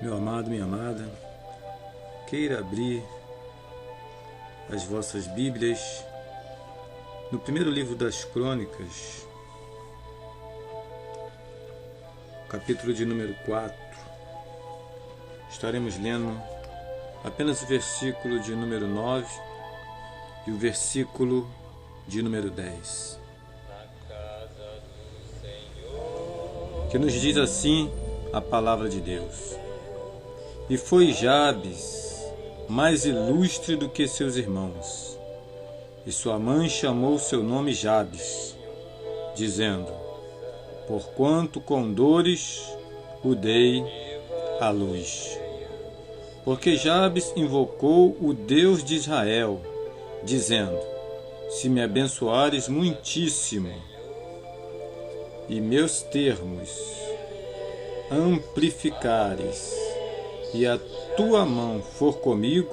Meu amado, minha amada, queira abrir as vossas Bíblias no primeiro livro das Crônicas, capítulo de número 4. Estaremos lendo apenas o versículo de número 9 e o versículo de número 10, que nos diz assim a palavra de Deus: E foi Jabes mais ilustre do que seus irmãos, e sua mãe chamou seu nome Jabes, dizendo: Porquanto com dores o dei à luz. Porque Jabes invocou o Deus de Israel, dizendo: Se me abençoares muitíssimo, e meus termos amplificares, e a tua mão for comigo,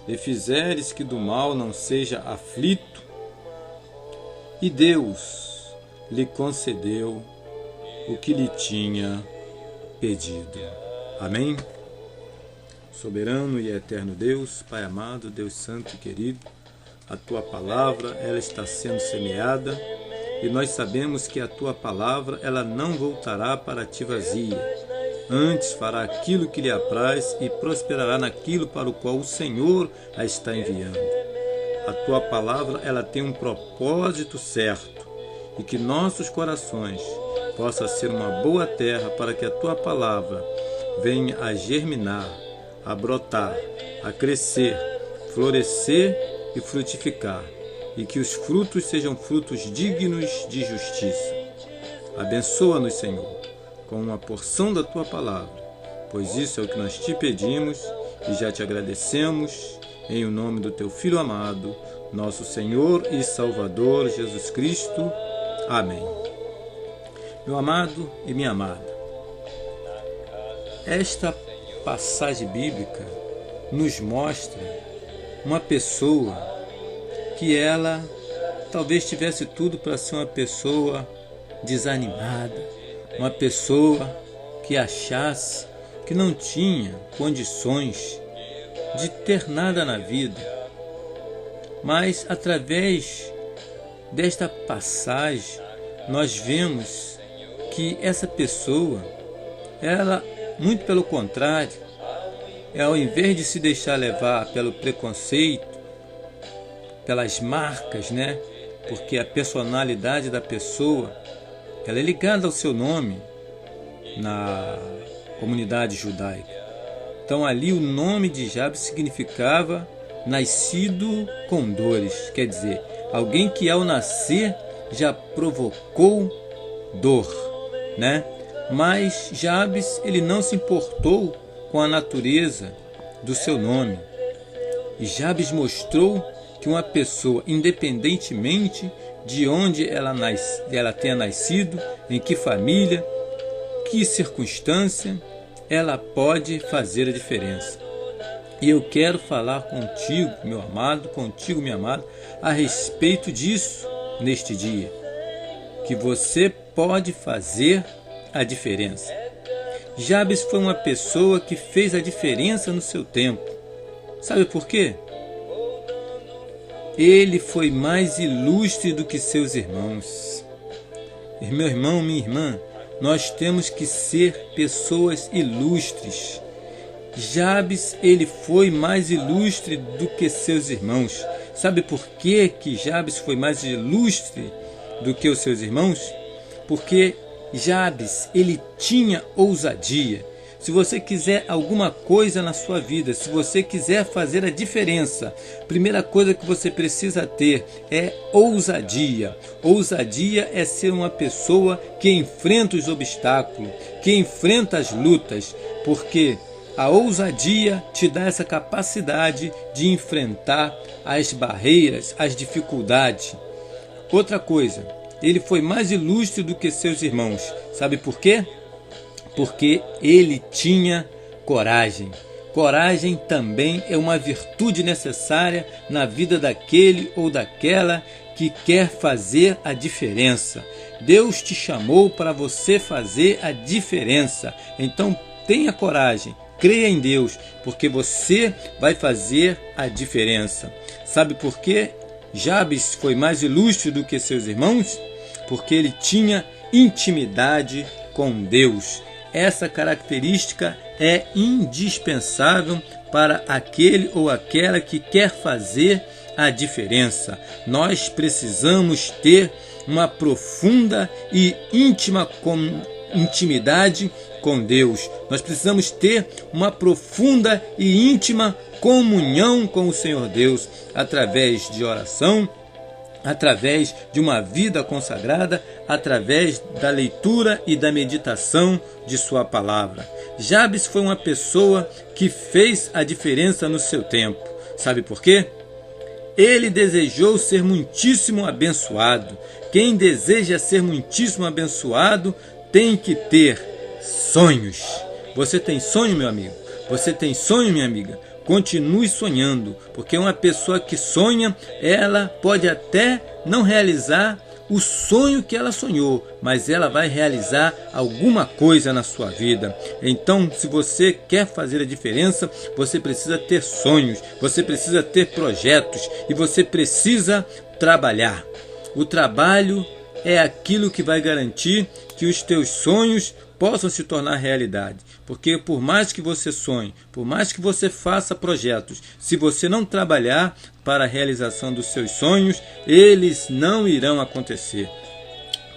e fizeres que do mal não seja aflito, e Deus lhe concedeu o que lhe tinha pedido. Amém? Soberano e eterno Deus, Pai amado, Deus santo e querido, a tua palavra, ela está sendo semeada, e nós sabemos que a tua palavra, ela não voltará para ti vazia. Antes fará aquilo que lhe apraz e prosperará naquilo para o qual o Senhor a está enviando. A tua palavra, ela tem um propósito certo, e que nossos corações possa ser uma boa terra para que a tua palavra venha a germinar, a brotar, a crescer, florescer e frutificar, e que os frutos sejam frutos dignos de justiça. Abençoa-nos, Senhor, com uma porção da tua palavra, pois isso é o que nós te pedimos e já te agradecemos, em o nome do teu Filho amado, nosso Senhor e Salvador Jesus Cristo. Amém. Meu amado e minha amada, esta passagem bíblica nos mostra uma pessoa que ela talvez tivesse tudo para ser uma pessoa desanimada, uma pessoa que achasse que não tinha condições de ter nada na vida. Mas através desta passagem nós vemos que essa pessoa, ela, muito pelo contrário, ao invés de se deixar levar pelo preconceito, pelas marcas, porque a personalidade da pessoa, ela é ligada ao seu nome na comunidade judaica. Então ali o nome de Jabes significava nascido com dores, quer dizer, alguém que ao nascer já provocou dor, Mas Jabes, ele não se importou com a natureza do seu nome. E Jabes mostrou que uma pessoa, independentemente de onde ela tenha nascido, em que família, que circunstância, ela pode fazer a diferença. E eu quero falar contigo, meu amado, contigo, minha amada, a respeito disso neste dia, que você pode fazer a diferença. Jabes foi uma pessoa que fez a diferença no seu tempo. Sabe por quê? Ele foi mais ilustre do que seus irmãos. Meu irmão, minha irmã, nós temos que ser pessoas ilustres. Jabes, ele foi mais ilustre do que seus irmãos. Sabe por que Jabes foi mais ilustre do que os seus irmãos? Porque Jabes, ele tinha ousadia. Se você quiser alguma coisa na sua vida, se você quiser fazer a diferença, a primeira coisa que você precisa ter é ousadia. Ousadia é ser uma pessoa que enfrenta os obstáculos, que enfrenta as lutas, porque a ousadia te dá essa capacidade de enfrentar as barreiras, as dificuldades. Outra coisa, ele foi mais ilustre do que seus irmãos. Sabe por quê? Porque ele tinha coragem. Coragem também é uma virtude necessária na vida daquele ou daquela que quer fazer a diferença. Deus te chamou para você fazer a diferença. Então, tenha coragem, creia em Deus, porque você vai fazer a diferença. Sabe por quê? Jabes foi mais ilustre do que seus irmãos? Porque ele tinha intimidade com Deus. Essa característica é indispensável para aquele ou aquela que quer fazer a diferença. Nós precisamos ter uma profunda e íntima intimidade com Deus. Nós precisamos ter uma profunda e íntima comunhão com o Senhor Deus, através de oração, através de uma vida consagrada, através da leitura e da meditação de sua palavra. Jabes foi uma pessoa que fez a diferença no seu tempo. Sabe por quê? Ele desejou ser muitíssimo abençoado. Quem deseja ser muitíssimo abençoado tem que ter sonhos. Você tem sonho, meu amigo? Você tem sonho, minha amiga? Continue sonhando, porque uma pessoa que sonha, ela pode até não realizar o sonho que ela sonhou, mas ela vai realizar alguma coisa na sua vida. Então, se você quer fazer a diferença, você precisa ter sonhos, você precisa ter projetos e você precisa trabalhar. O trabalho é aquilo que vai garantir que os teus sonhos possam se tornar realidade. Porque por mais que você sonhe, por mais que você faça projetos, se você não trabalhar para a realização dos seus sonhos, eles não irão acontecer.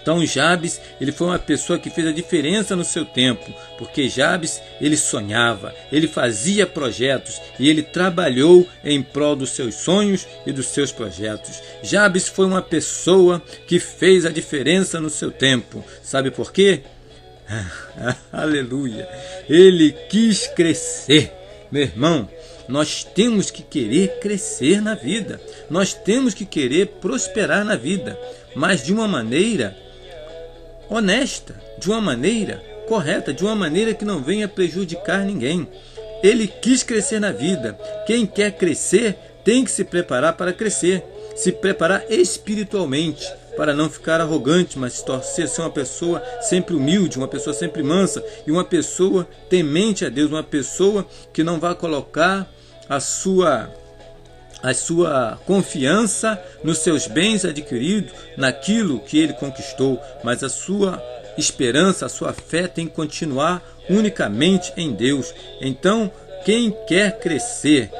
Então Jabes, ele foi uma pessoa que fez a diferença no seu tempo, porque Jabes, ele sonhava, ele fazia projetos e ele trabalhou em prol dos seus sonhos e dos seus projetos. Jabes foi uma pessoa que fez a diferença no seu tempo. Sabe por quê? Aleluia! Ele quis crescer. Meu irmão, nós temos que querer crescer na vida. Nós temos que querer prosperar na vida, mas de uma maneira honesta, de uma maneira correta, de uma maneira que não venha prejudicar ninguém. Ele quis crescer na vida. Quem quer crescer tem que se preparar para crescer, se preparar espiritualmente, para não ficar arrogante, mas torcer ser uma pessoa sempre humilde, uma pessoa sempre mansa e uma pessoa temente a Deus, uma pessoa que não vai colocar a sua confiança nos seus bens adquiridos, naquilo que ele conquistou, mas a sua esperança, a sua fé tem que continuar unicamente em Deus. Então, quem quer crescer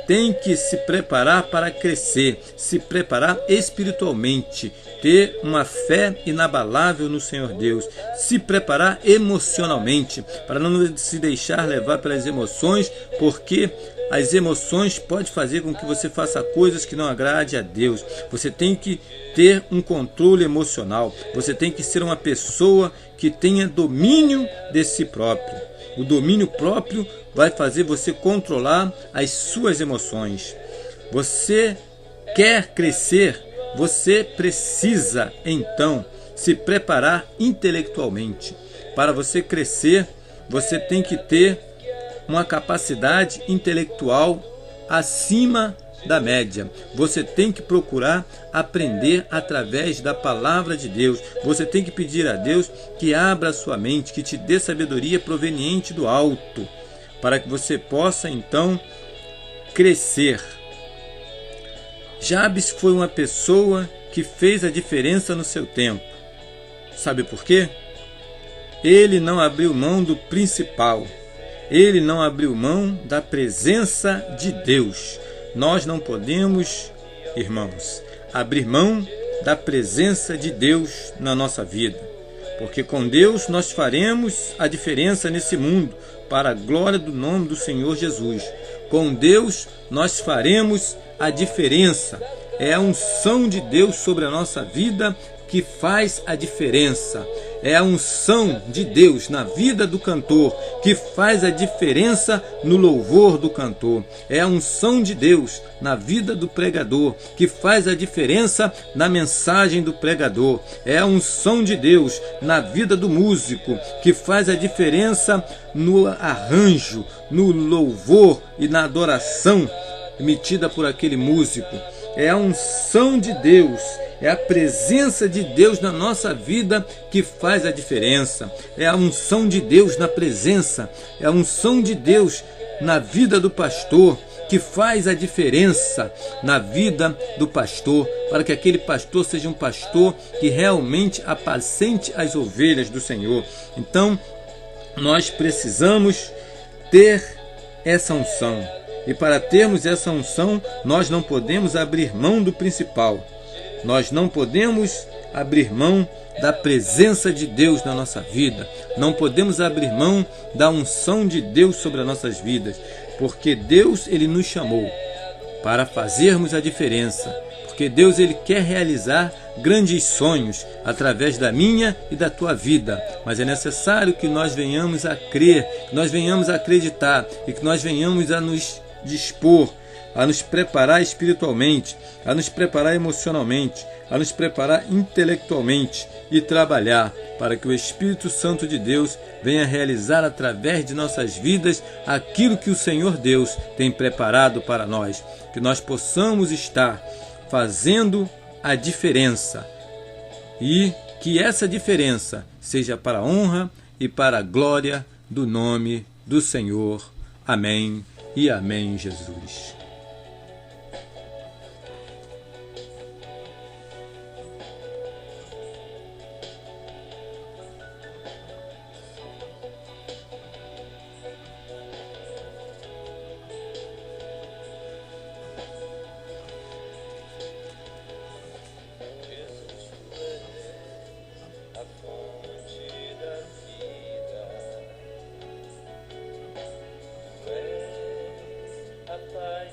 tem que se preparar para crescer, se preparar espiritualmente, ter uma fé inabalável no Senhor Deus, se preparar emocionalmente, para não se deixar levar pelas emoções, porque as emoções podem fazer com que você faça coisas que não agrade a Deus. Você tem que ter um controle emocional, você tem que ser uma pessoa que tenha domínio de si próprio. O domínio próprio vai fazer você controlar as suas emoções. Você quer crescer, você precisa então se preparar intelectualmente. Para você crescer, você tem que ter uma capacidade intelectual acima da média. Você tem que procurar aprender através da palavra de Deus. Você tem que pedir a Deus que abra a sua mente, que te dê sabedoria proveniente do alto, para que você possa então crescer. Jabes foi uma pessoa que fez a diferença no seu tempo. Sabe por quê? Ele não abriu mão do principal. Ele não abriu mão da presença de Deus. Nós não podemos, irmãos, abrir mão da presença de Deus na nossa vida, porque com Deus nós faremos a diferença nesse mundo, para a glória do nome do Senhor Jesus. Com Deus nós faremos a diferença. É a unção de Deus sobre a nossa vida que faz a diferença. É a unção de Deus na vida do cantor que faz a diferença no louvor do cantor. É a unção de Deus na vida do pregador que faz a diferença na mensagem do pregador. É a unção de Deus na vida do músico que faz a diferença no arranjo, no louvor e na adoração emitida por aquele músico. É a unção de Deus, É a presença de Deus na nossa vida que faz a diferença. É a unção de Deus na presença. É a unção de Deus na vida do pastor que faz a diferença na vida do pastor, para que aquele pastor seja um pastor que realmente apacente as ovelhas do Senhor. Então, nós precisamos ter essa unção. E para termos essa unção, nós não podemos abrir mão do principal. Nós não podemos abrir mão da presença de Deus na nossa vida. Não podemos abrir mão da unção de Deus sobre as nossas vidas. Porque Deus, Ele nos chamou para fazermos a diferença. Porque Deus, Ele quer realizar grandes sonhos através da minha e da tua vida. Mas é necessário que nós venhamos a crer, que nós venhamos a acreditar e que nós venhamos a nos dispor, a nos preparar espiritualmente, a nos preparar emocionalmente, a nos preparar intelectualmente e trabalhar para que o Espírito Santo de Deus venha realizar através de nossas vidas aquilo que o Senhor Deus tem preparado para nós. Que nós possamos estar fazendo a diferença e que essa diferença seja para a honra e para a glória do nome do Senhor. Amém e amém, Jesus. A paz